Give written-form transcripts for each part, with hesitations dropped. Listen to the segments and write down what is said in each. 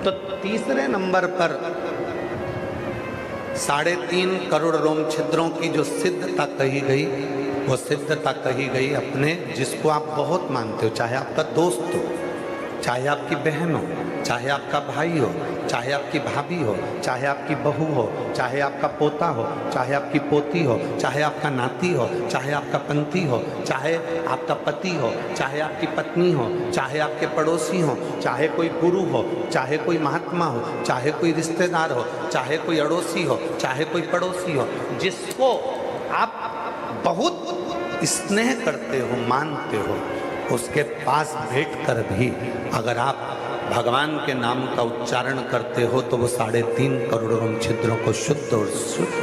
तो तीसरे नंबर पर 3.5 करोड़ रोम छिद्रों की जो सिद्धता कही गई, वो सिद्धता कही गई अपने जिसको आप बहुत मानते हो, चाहे आपका दोस्त हो, चाहे आपकी बहन हो, चाहे आपका भाई हो, चाहे आपकी भाभी हो, चाहे आपकी बहू हो, चाहे आपका पोता हो, चाहे आपकी पोती हो, चाहे आपका नाती हो, चाहे आपका पंथी हो, चाहे आपका पति हो, चाहे आपकी पत्नी हो, चाहे आपके पड़ोसी हो, चाहे कोई गुरु हो, चाहे कोई महात्मा हो, चाहे कोई रिश्तेदार हो, चाहे कोई अड़ोसी हो, चाहे कोई पड़ोसी हो, जिसको आप बहुत स्नेह करते हो, मानते हो, उसके पास बैठकर भी अगर आप भगवान के नाम का उच्चारण करते हो तो वो 3.5 करोड़ रोम छिद्रों को शुद्ध और शुद्ध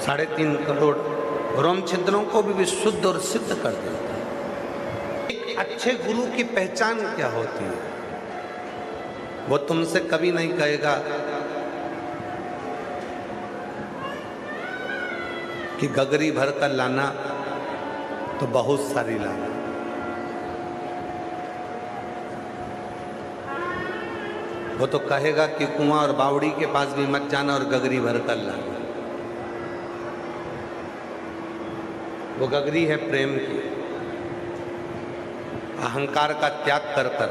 3.5 करोड़ रोम छिद्रों को भी शुद्ध और सिद्ध कर देता है। एक अच्छे गुरु की पहचान क्या होती है? वो तुमसे कभी नहीं कहेगा कि गगरी भर कर लाना तो बहुत सारी लाना। वो तो कहेगा कि कुआं और बावड़ी के पास भी मत जाना और गगरी भर कर लाना। वो गगरी है प्रेम की, अहंकार का त्याग कर कर,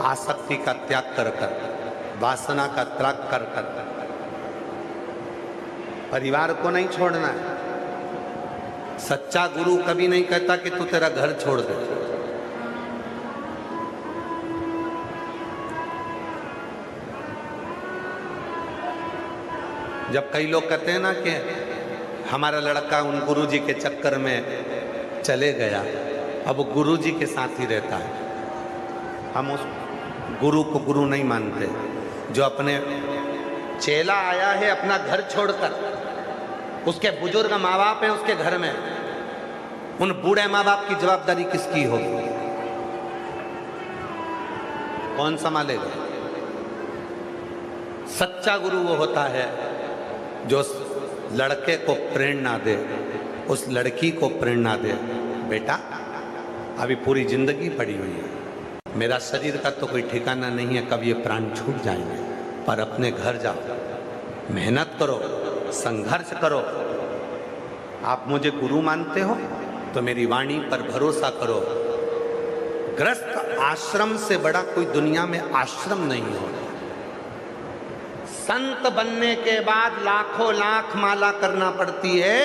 आसक्ति का त्याग कर कर, वासना का त्याग कर कर, परिवार को नहीं छोड़ना है। सच्चा गुरु कभी नहीं कहता कि तू तेरा घर छोड़ दे। जब कई लोग कहते हैं ना कि हमारा लड़का उन गुरुजी के चक्कर में चले गया, अब वो गुरुजी के साथ ही रहता है, हम उस गुरु को गुरु नहीं मानते। जो अपने चेला आया है अपना घर छोड़कर, उसके बुजुर्ग माँ बाप हैं उसके घर में, उन बूढ़े माँ बाप की जवाबदारी किसकी होगी? कौन संभालेगा? सच्चा गुरु वो होता है जो उस लड़के को प्रेरणा दे, उस लड़की को प्रेरणा दे, बेटा अभी पूरी जिंदगी पड़ी हुई है, मेरा शरीर का तो कोई ठिकाना नहीं है, कब ये प्राण छूट जाएंगे, पर अपने घर जाओ, मेहनत करो, संघर्ष करो। आप मुझे गुरु मानते हो तो मेरी वाणी पर भरोसा करो। गृहस्थ आश्रम से बड़ा कोई दुनिया में आश्रम नहीं हो। संत बनने के बाद लाखों लाख माला करना पड़ती है,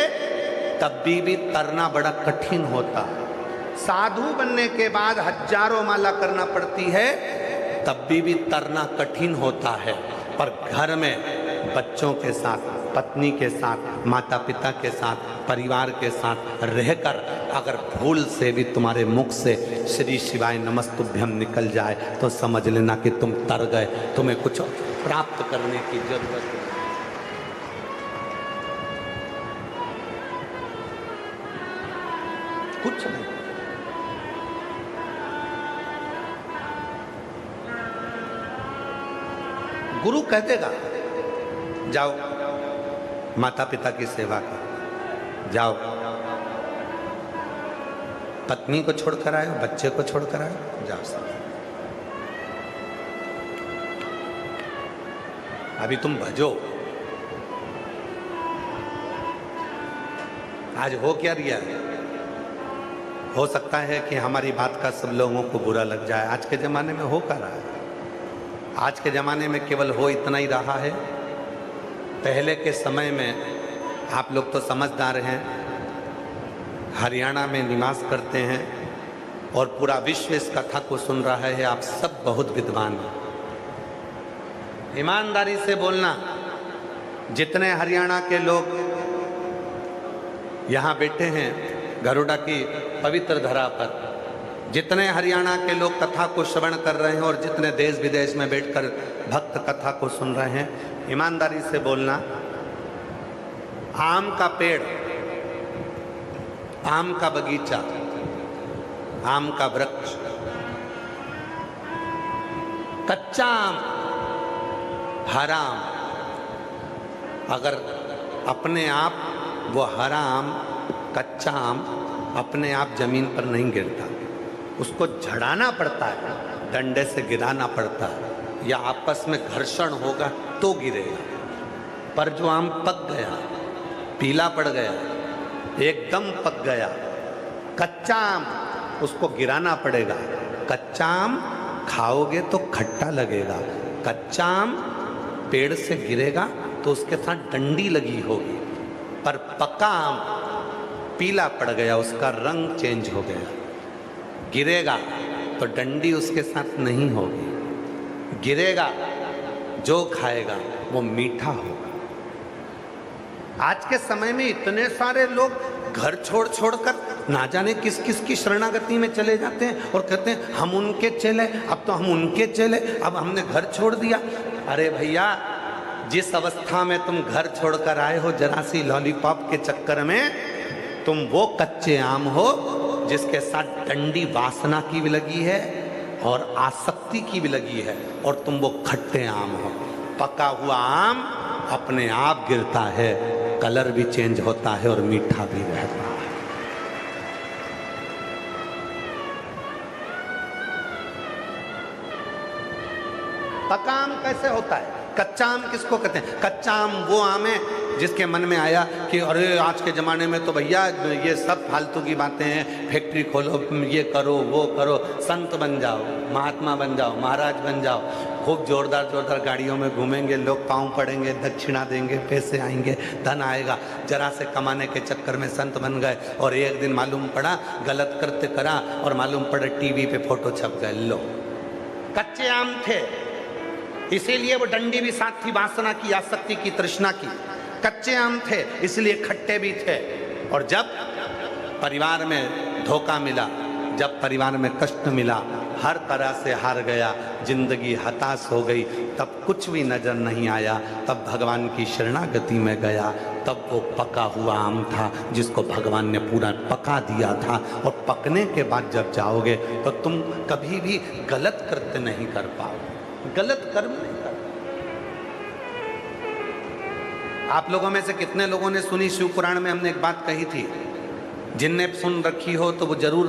तब भी तरना बड़ा कठिन होता है। साधु बनने के बाद हजारों माला करना पड़ती है, तब भी तरना कठिन होता है। पर घर में बच्चों के साथ, पत्नी के साथ, माता पिता के साथ, परिवार के साथ रहकर अगर भूल से भी तुम्हारे मुख से श्री शिवाय नमस्तुभ्यम निकल जाए तो समझ लेना कि तुम तर गए, तुम्हें कुछ प्राप्त करने की जरूरत है। कुछ नहीं। गुरु कह देगा जाओ माता पिता की सेवा करो, जाओ पत्नी को छोड़कर आए, बच्चे को छोड़कर आए, जाओ सब। अभी तुम भजो। आज हो क्या रिया? हो सकता है कि हमारी बात का सब लोगों को बुरा लग जाए। आज के ज़माने में हो क्या रहा है? आज के ज़माने में केवल हो इतना ही रहा है। पहले के समय में आप लोग तो समझदार हैं, हरियाणा में निवास करते हैं और पूरा विश्व इस कथा को सुन रहा है। आप सब बहुत विद्वान हैं। ईमानदारी से बोलना, जितने हरियाणा के लोग यहाँ बैठे हैं गरुड़ा की पवित्र धरा पर, जितने हरियाणा के लोग कथा को श्रवण कर रहे हैं और जितने देश विदेश में बैठकर भक्त कथा को सुन रहे हैं, ईमानदारी से बोलना, आम का पेड़, आम का बगीचा, आम का वृक्ष, कच्चा आम, हरा आम, अगर अपने आप वो हरा आम, कच्चा आम अपने आप जमीन पर नहीं गिरता, उसको झड़ाना पड़ता है, डंडे से गिराना पड़ता है, या आपस में घर्षण होगा तो गिरेगा। पर जो आम पक गया, पीला पड़ गया, एकदम पक गया, कच्चा आम, उसको गिराना पड़ेगा। कच्चा आम खाओगे तो खट्टा लगेगा, कच्चा आम पेड़ से गिरेगा तो उसके साथ डंडी लगी होगी, पर पका आम पीला पड़ गया, उसका रंग चेंज हो गया, गिरेगा तो डंडी उसके साथ नहीं होगी, गिरेगा, जो खाएगा वो मीठा होगा। आज के समय में इतने सारे लोग घर छोड़ छोड़कर ना जाने किस किस की शरणागति में चले जाते हैं और कहते हैं हम उनके चेले, अब तो हम उनके चेले, अब हमने घर छोड़ दिया। अरे भैया, जिस अवस्था में तुम घर छोड़कर आए हो जरा सी लॉलीपॉप के चक्कर में, तुम वो कच्चे आम हो जिसके साथ डंडी वासना की भी लगी है और आसक्ति की भी लगी है, और तुम वो खट्टे आम हो। पका हुआ आम अपने आप गिरता है, कलर भी चेंज होता है और मीठा भी रहता है। पका आम कैसे होता है? कच्चा आम किसको कहते हैं? कच्चा आम वो आम है जिसके मन में आया कि अरे आज के ज़माने में तो भैया ये सब फालतू की बातें हैं, फैक्ट्री खोलो, ये करो, वो करो, संत बन जाओ, महात्मा बन जाओ, महाराज बन जाओ, खूब जोरदार जोरदार गाड़ियों में घूमेंगे, लोग पाँव पड़ेंगे, दक्षिणा देंगे, पैसे आएंगे, धन आएगा। जरा से कमाने के चक्कर में संत बन गए और एक दिन मालूम पड़ा गलत कृत्य करा और मालूम पड़ा टीवी पे फोटो छप गए। लो, कच्चे आम थे, इसीलिए वो डंडी भी साथ थी, वासना की, आसक्ति की, तृष्णा की। कच्चे आम थे इसलिए खट्टे भी थे। और जब परिवार में धोखा मिला, जब परिवार में कष्ट मिला, हर तरह से हार गया, जिंदगी हताश हो गई, तब कुछ भी नजर नहीं आया, तब भगवान की शरणागति में गया, तब वो पका हुआ आम था जिसको भगवान ने पूरा पका दिया था। और पकने के बाद जब जाओगे तो तुम कभी भी गलत कृत्य नहीं कर पाओगे, गलत कर्म नहीं कर। आप लोगों में से कितने लोगों ने सुनी, शिव पुराण में हमने एक बात कही थी, जिनने सुन रखी हो तो वो जरूर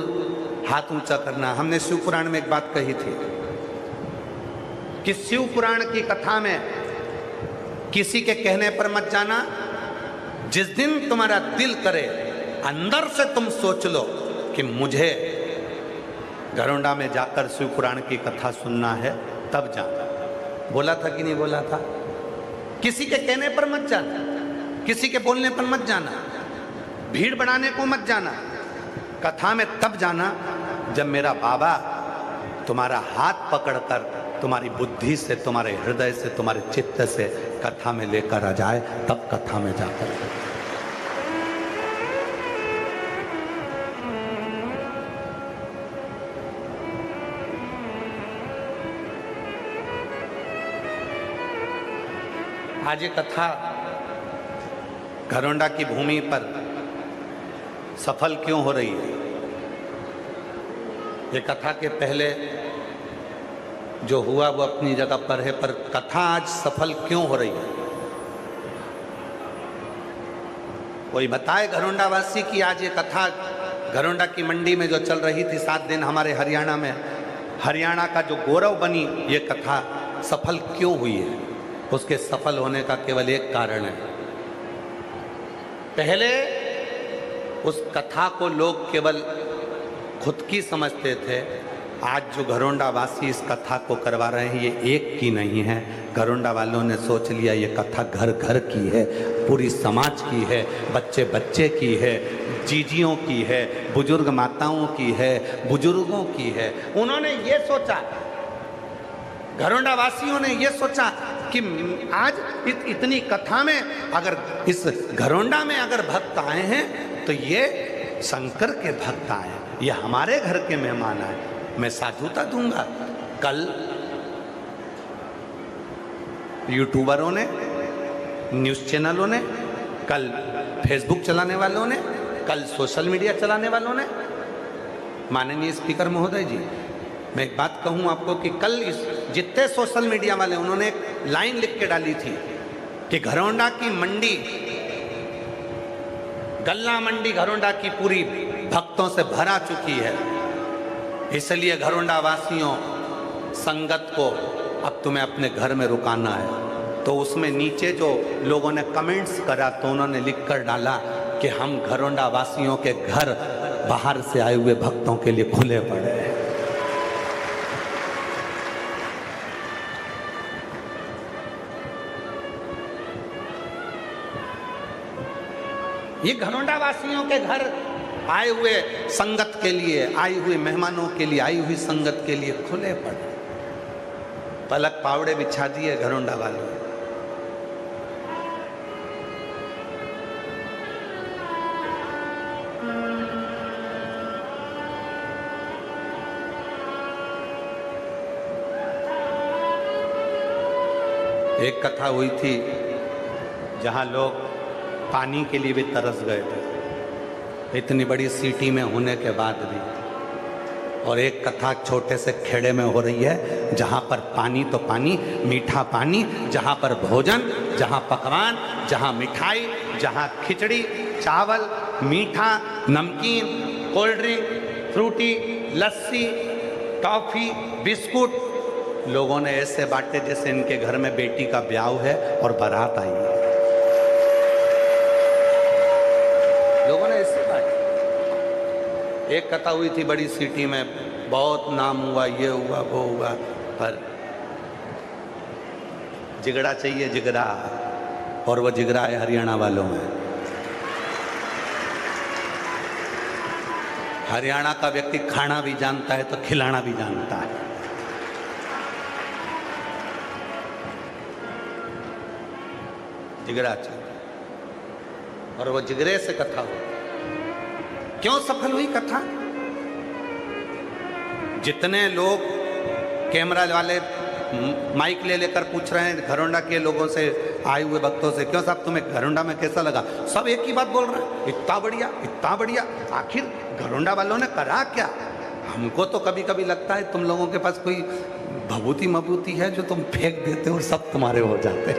हाथ ऊंचा करना। हमने शिव पुराण में एक बात कही थी कि शिव पुराण की कथा में किसी के कहने पर मत जाना। जिस दिन तुम्हारा दिल करे, अंदर से तुम सोच लो कि मुझे घरोंडा में जाकर शिव पुराण की कथा सुनना है, तब जाना। बोला था कि नहीं बोला था? किसी के कहने पर मत जाना, किसी के बोलने पर मत जाना, भीड़ बढ़ाने को मत जाना। कथा में तब जाना जब मेरा बाबा तुम्हारा हाथ पकड़कर तुम्हारी बुद्धि से, तुम्हारे हृदय से, तुम्हारे चित्त से कथा में लेकर आ जाए, तब कथा में जाकर। आज ये कथा घरोंडा की भूमि पर सफल क्यों हो रही है? ये कथा के पहले जो हुआ वो अपनी जगह पर है, पर कथा आज सफल क्यों हो रही है? कोई बताए घरोंडा वासी की आज ये कथा घरोंडा की मंडी में जो चल रही थी 7 दिन हमारे हरियाणा में, हरियाणा का जो गौरव बनी ये कथा, सफल क्यों हुई है? उसके सफल होने का केवल एक कारण है। पहले उस कथा को लोग केवल खुद की समझते थे। आज जो घरोंडा वासी इस कथा को करवा रहे हैं, ये एक की नहीं है। घरोंडा वालों ने सोच लिया ये कथा घर घर की है, पूरी समाज की है, बच्चे बच्चे की है, जीजियों की है, बुजुर्ग माताओं की है, बुजुर्गों की है। उन्होंने ये सोचा, घरोंडा वासियों ने ये सोचा कि आज इतनी कथा में अगर इस घरोंडा में अगर भक्त आए हैं तो ये शंकर के भक्त आए, ये हमारे घर के मेहमान आए, मैं साधुता दूंगा। कल यूट्यूबरों ने, न्यूज़ चैनलों ने, कल फेसबुक चलाने वालों ने, कल सोशल मीडिया चलाने वालों ने, माननीय स्पीकर महोदय जी, मैं एक बात कहूं आपको कि कल इस जितने सोशल मीडिया वाले, उन्होंने एक लाइन लिख के डाली थी कि घरोंडा की मंडी, गल्ला मंडी घरोंडा की पूरी भक्तों से भरा चुकी है। इसलिए घरोंडा वासियों, संगत को अब तुम्हें अपने घर में रुकाना है। तो उसमें नीचे जो लोगों ने कमेंट्स करा तो उन्होंने लिखकर डाला कि हम घरोंडा वासियों के घर बाहर से आए हुए भक्तों के लिए खुले पड़े हैं। ये घरोंडा वासियों के घर आए हुए संगत के लिए, आई हुई मेहमानों के लिए, आई हुई संगत के लिए खुले पड़े। पलक पावड़े बिछा दिए घरोंडा वालों। एक कथा हुई थी जहां लोग पानी के लिए भी तरस गए थे, इतनी बड़ी सिटी में होने के बाद भी। और एक कथा छोटे से खेड़े में हो रही है जहां पर पानी तो पानी, मीठा पानी, जहां पर भोजन, जहां पकवान, जहां मिठाई, जहां खिचड़ी, चावल, मीठा, नमकीन, कोल्ड ड्रिंक, फ्रूटी, लस्सी, टॉफी, बिस्कुट लोगों ने ऐसे बांटे जैसे इनके घर में बेटी का ब्याह है और बारात आई है। लोगों ने ऐसे बांटे। एक कथा हुई थी बड़ी सिटी में, बहुत नाम हुआ, ये हुआ वो हुआ, पर जिगड़ा चाहिए जिगरा, और वो जिगरा है हरियाणा वालों में। हरियाणा का व्यक्ति खाना भी जानता है तो खिलाना भी जानता है। जिगरा चाहिए, और वो जिगरे से कथा हो। क्यों सफल हुई कथा? जितने लोग कैमरा वाले माइक ले लेकर पूछ रहे हैं घरोंडा के लोगों से, आए हुए भक्तों से, क्यों साहब तुम्हें घरोंडा में कैसा लगा? सब एक ही बात बोल रहे हैं, इतना बढ़िया, इतना बढ़िया। आखिर घरोंडा वालों ने करा क्या? हमको तो कभी कभी लगता है तुम लोगों के पास कोई भभूति मभूति है जो तुम फेंक देते हो, सब तुम्हारे हो जाते,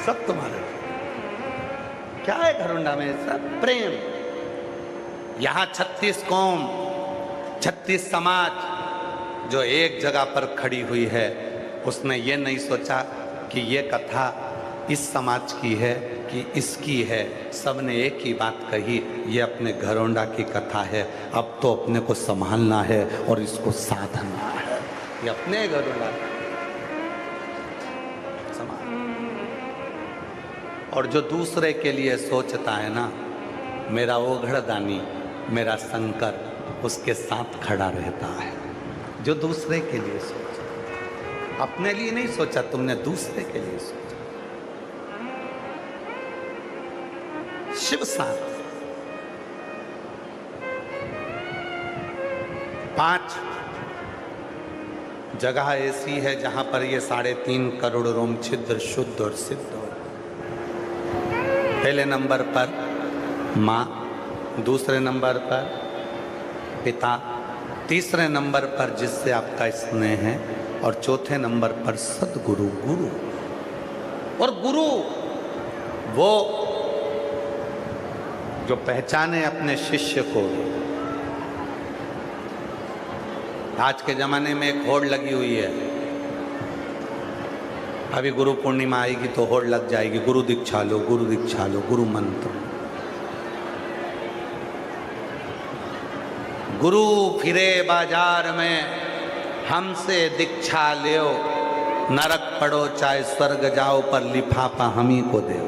सब तुम्हारे। क्या है घरोंडा में? सब प्रेम। यहां 36 कौम, 36 समाज जो एक जगह पर खड़ी हुई है, उसने ये नहीं सोचा कि ये कथा इस समाज की है कि इसकी है। सबने एक ही बात कही, ये अपने घरोंडा की कथा है, अब तो अपने को संभालना है और इसको साधना है। ये अपने घरोंडा और जो दूसरे के लिए सोचता है ना, मेरा ओघड़दानी, मेरा शंकर उसके साथ खड़ा रहता है। जो दूसरे के लिए सोचा, अपने लिए नहीं सोचा तुमने, दूसरे के लिए सोचा। शिव साथ 5 जगह ऐसी है जहां पर ये 3.5 करोड़ रोम छिद्र शुद्ध और सिद्ध हो। पहले नंबर पर माँ, दूसरे नंबर पर पिता, तीसरे नंबर पर जिससे आपका स्नेह है, और चौथे नंबर पर सद्गुरु, गुरु। और गुरु वो जो पहचाने अपने शिष्य को। आज के जमाने में एक होड़ लगी हुई है, अभी गुरु पूर्णिमा आएगी तो होड़ लग जाएगी, गुरु दीक्षा लो, गुरु दीक्षा लो, गुरु मंत्र। गुरु फिरे बाजार में, हमसे दीक्षा लो, नरक पड़ो चाहे स्वर्ग जाओ, पर लिफाफा हम ही को दो।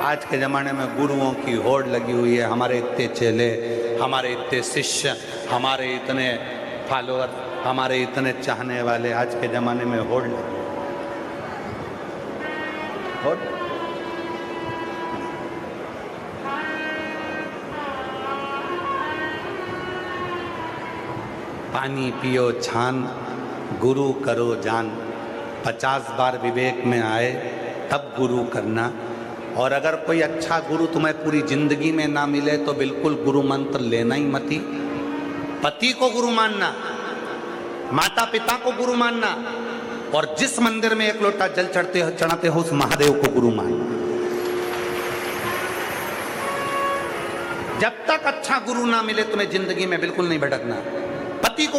आज के ज़माने में गुरुओं की होड़ लगी हुई है। हमारे इतने चेले, हमारे इतने शिष्य, हमारे इतने फॉलोअर, हमारे इतने चाहने वाले, आज के ज़माने में होड़ लगी। पानी पियो छान, गुरु करो जान। 50 बार विवेक में आए तब गुरु करना। और अगर कोई अच्छा गुरु तुम्हें पूरी जिंदगी में ना मिले तो बिल्कुल गुरु मंत्र लेना ही मत। पति को गुरु मानना, माता पिता को गुरु मानना, और जिस मंदिर में एक लोटा जल चढ़ाते हो उस महादेव को गुरु मानना। जब तक अच्छा गुरु ना मिले तुम्हें जिंदगी में बिल्कुल नहीं भटकना। पति को